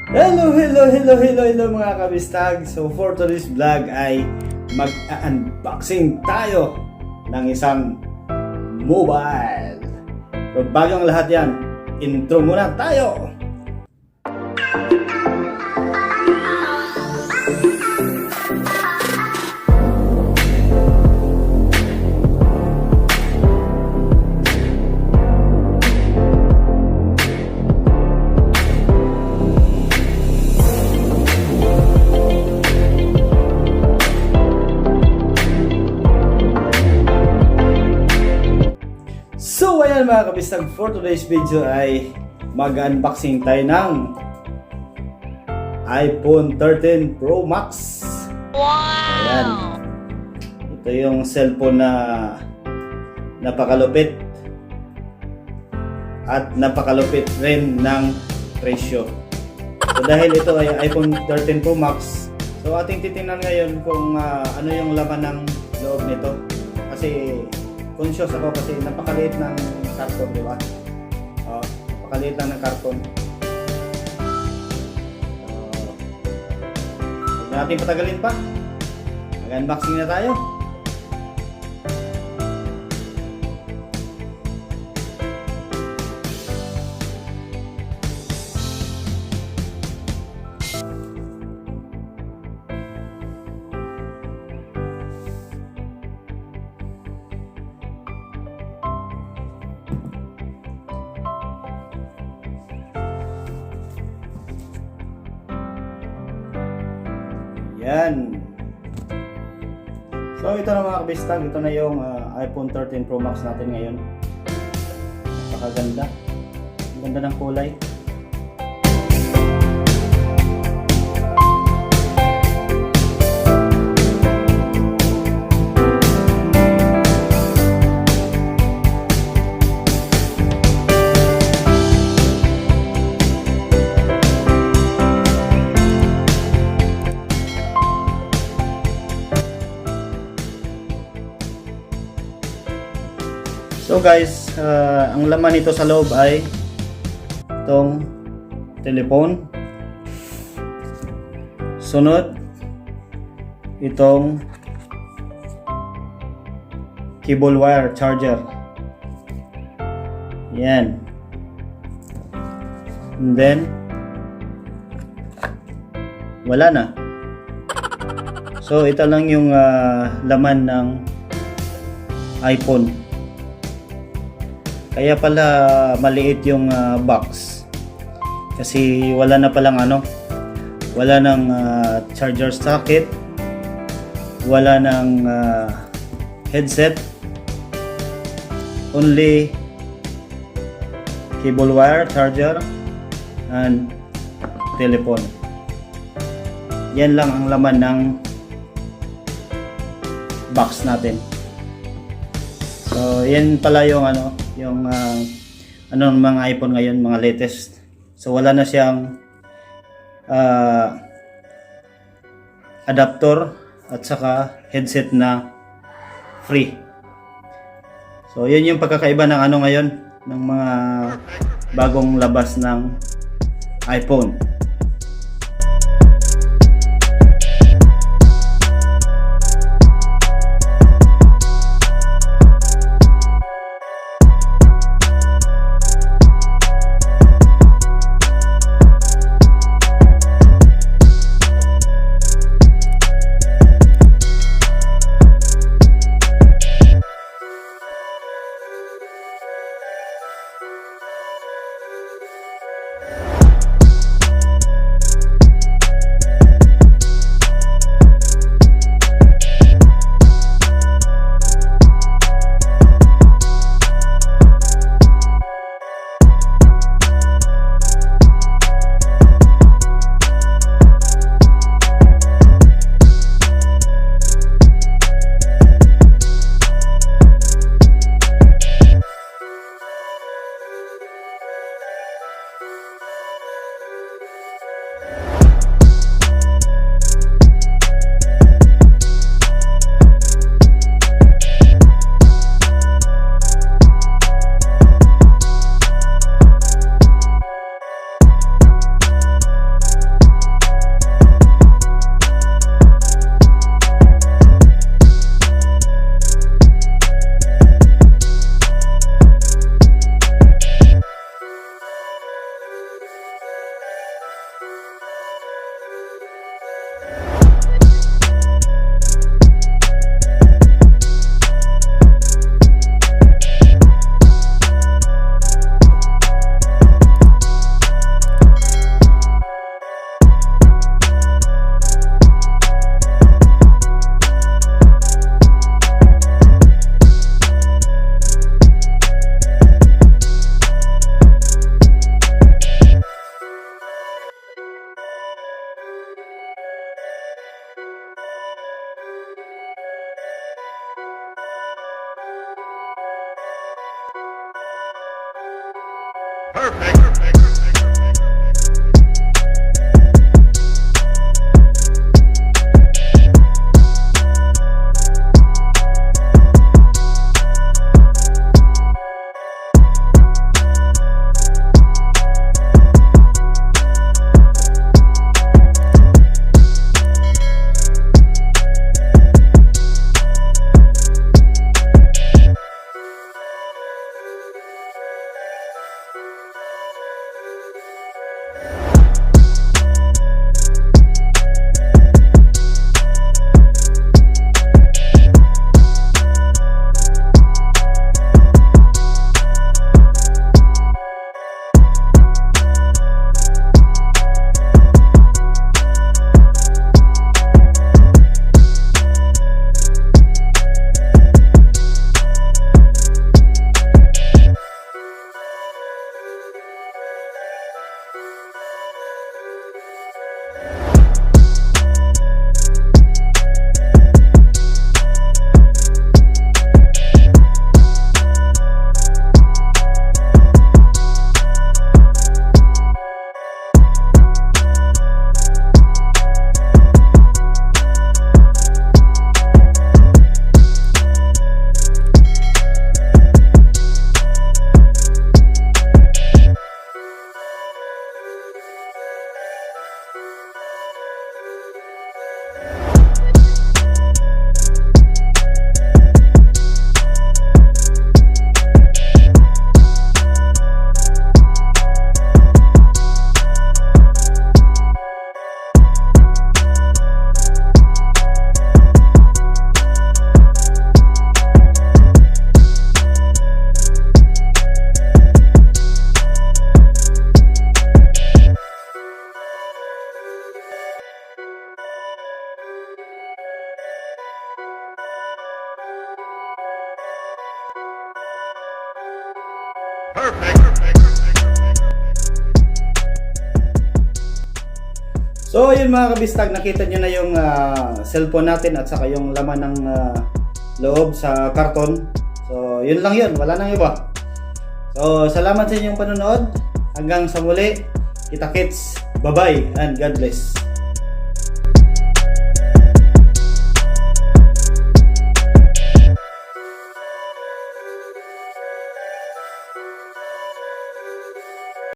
Hello mga kabistag. So for today's vlog ay mag-unboxing tayo ng isang mobile. Pero bago ang lahat yan, intro muna tayo. So ayan mga kabistag, for today's video ay mag-unboxing tayo ng iPhone 13 Pro Max. Wow! Ayan. Ito yung cellphone na napakalupit at napakalupit rin ng presyo. So dahil ito ay iPhone 13 Pro Max, so ating titingnan ngayon kung ano yung laman ng loob nito. Kasi conscious ako kasi napakaliit ng karton, di ba? Napakaliit lang ng karton. Huwag natin patagalin pa. Mag-unboxing na tayo. Yan. So ito na mga kabistag, ito na yung iPhone 13 Pro Max natin ngayon. Napakaganda. Ang ganda ng kulay. So guys, ang laman nito sa loob ay itong telephone. Sunod, itong cable wire charger. Yan. And then, wala na. So ito lang yung laman ng iPhone. Kaya pala maliit yung box. Kasi wala na palang wala nang charger socket, wala nang headset, only cable wire, charger, and telephone. Yan lang ang laman ng box natin. So yan pala yung ng mga iPhone ngayon, mga latest. So wala na siyang adapter at saka headset na free. So yun yung pagkakaiba ng ngayon ng mga bagong labas ng iPhone. So yun mga kabistag, nakita nyo na yung cellphone natin at saka yung laman ng loob sa karton. So yun lang yun, wala nang iba. So salamat sa inyong panonood. Hanggang sa muli, kita kits, bye bye and God bless.